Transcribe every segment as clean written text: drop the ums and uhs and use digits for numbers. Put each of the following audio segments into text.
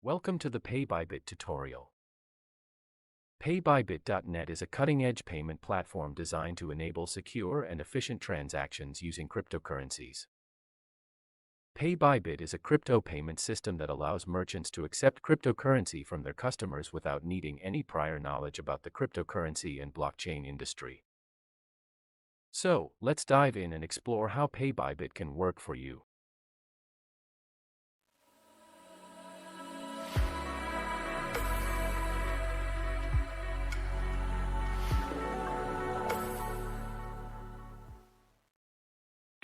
Welcome to the PaybyBit tutorial. PaybyBit.net is a cutting-edge payment platform designed to enable secure and efficient transactions using cryptocurrencies. PaybyBit is a crypto payment system that allows merchants to accept cryptocurrency from their customers without needing any prior knowledge about the cryptocurrency and blockchain industry. So, let's dive in and explore how PaybyBit can work for you.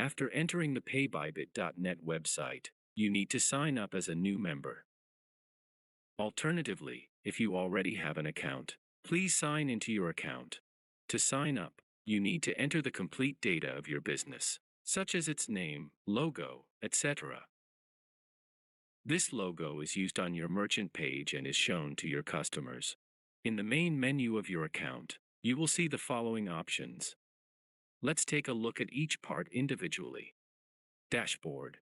After entering the PaybyBit.net website, you need to sign up as a new member. Alternatively, if you already have an account, please sign into your account. To sign up, you need to enter the complete data of your business, such as its name, logo, etc. This logo is used on your merchant page and is shown to your customers. In the main menu of your account, you will see the following options. Let's take a look at each part individually. Dashboard.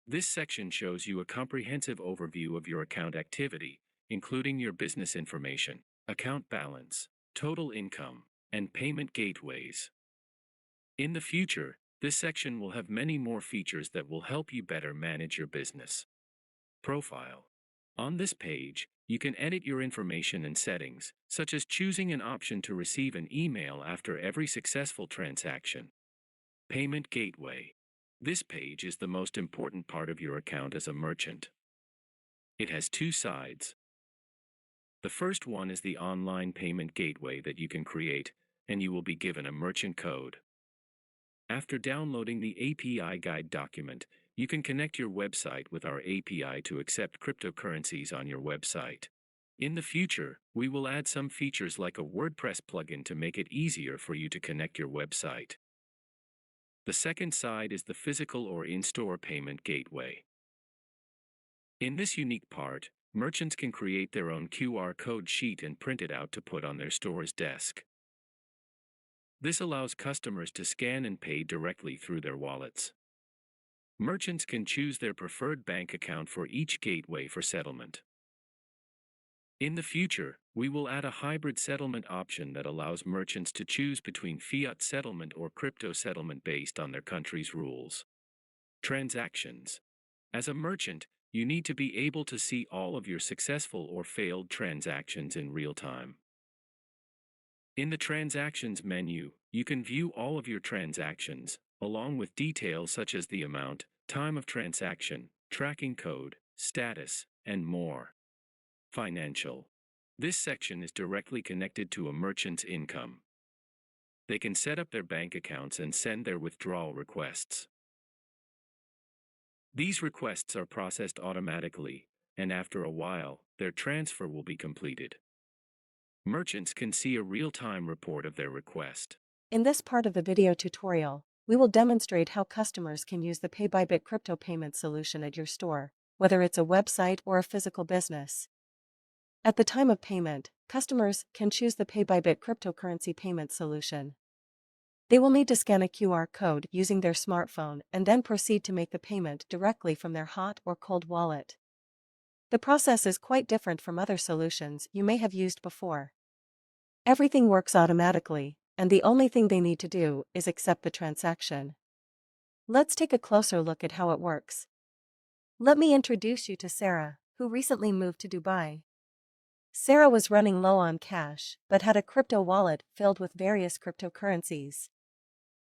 This section shows you a comprehensive overview of your account activity, including your business information, account balance, total income, and payment gateways. In the future, this section will have many more features that will help you better manage your business. Profile. On this page, you can edit your information and settings, such as choosing an option to receive an email after every successful transaction. Payment gateway. This page is the most important part of your account as a merchant. It has two sides. The first one is the online payment gateway that you can create, and you will be given a merchant code. After downloading the API guide document, you can connect your website with our API to accept cryptocurrencies on your website. In the future, we will add some features like a WordPress plugin to make it easier for you to connect your website. The second side is the physical or in-store payment gateway. In this unique part, merchants can create their own QR code sheet and print it out to put on their store's desk. This allows customers to scan and pay directly through their wallets. Merchants can choose their preferred bank account for each gateway for settlement. In the future, we will add a hybrid settlement option that allows merchants to choose between fiat settlement or crypto settlement based on their country's rules. Transactions. As a merchant, you need to be able to see all of your successful or failed transactions in real time. In the Transactions menu, you can view all of your transactions, along with details such as the amount, time of transaction, tracking code, status, and more. Financial. This section is directly connected to a merchant's income. They can set up their bank accounts and send their withdrawal requests. These requests are processed automatically, and after a while, their transfer will be completed. Merchants can see a real-time report of their request. In this part of the video tutorial, we will demonstrate how customers can use the PaybyBit crypto payment solution at your store, whether it's a website or a physical business. At the time of payment, customers can choose the PaybyBit cryptocurrency payment solution. They will need to scan a QR code using their smartphone and then proceed to make the payment directly from their hot or cold wallet. The process is quite different from other solutions you may have used before. Everything works automatically, and the only thing they need to do is accept the transaction. Let's take a closer look at how it works. Let me introduce you to Sarah, who recently moved to Dubai. Sarah was running low on cash, but had a crypto wallet filled with various cryptocurrencies.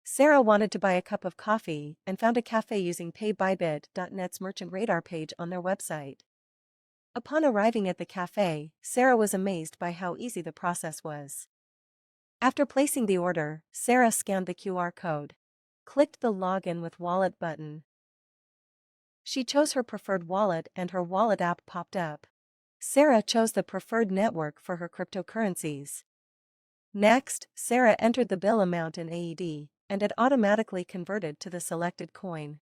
Sarah wanted to buy a cup of coffee and found a cafe using PaybyBit.net's merchant radar page on their website. Upon arriving at the cafe, Sarah was amazed by how easy the process was. After placing the order, Sarah scanned the QR code, clicked the Login with Wallet button. She chose her preferred wallet and her wallet app popped up. Sarah chose the preferred network for her cryptocurrencies. Next, Sarah entered the bill amount in AED, and it automatically converted to the selected coin.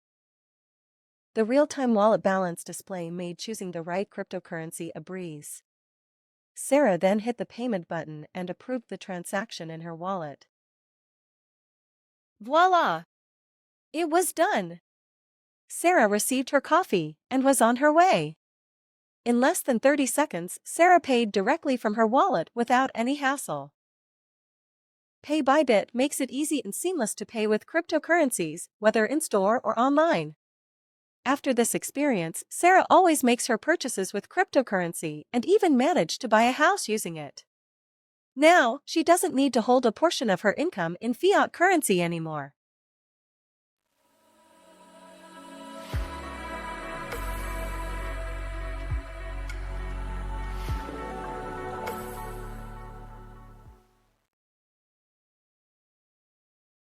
The real-time wallet balance display made choosing the right cryptocurrency a breeze. Sarah then hit the payment button and approved the transaction in her wallet. Voila! It was done! Sarah received her coffee and was on her way. In less than 30 seconds, Sarah paid directly from her wallet without any hassle. PaybyBit makes it easy and seamless to pay with cryptocurrencies, whether in-store or online. After this experience, Sarah always makes her purchases with cryptocurrency and even managed to buy a house using it. Now, she doesn't need to hold a portion of her income in fiat currency anymore.